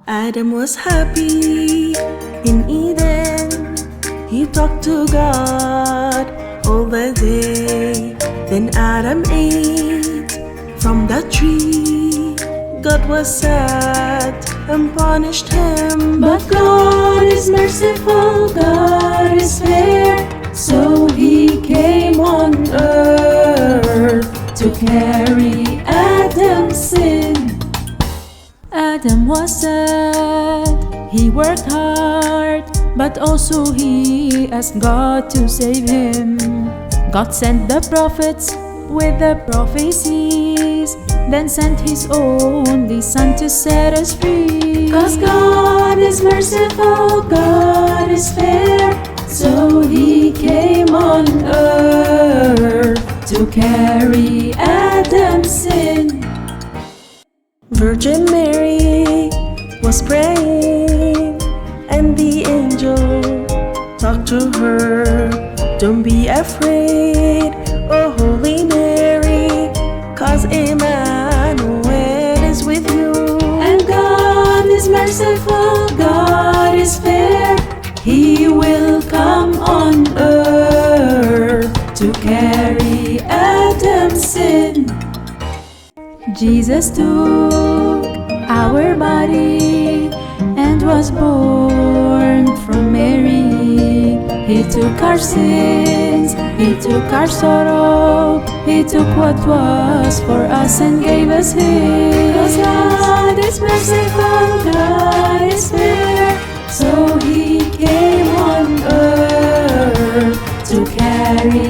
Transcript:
Adam was happy in Eden. He talked to God all the day. Then Adam ate from the tree. God was sad and punished him. But God is merciful, God is fair, so He came on earth to carry Adam's sin. Adam was sad, he worked hard, but also he asked God to save him. God sent the prophets with the prophecies, then sent His only Son to set us free. 'Cause God is merciful, God is fair, so He came on earth to carry Adam's sin. Virgin Mary was praying, and the angel talked to her. Don't be afraid, oh Holy Mary, 'cause Emmanuel is with you. And God is merciful, God is fair, He will come on earth to carry Adam's sin. Jesus took our body and was born from Mary. He took our sins, He took our sorrow, He took what was for us and gave us His. 'Cause God is merciful, God is fair, so He came on earth to carry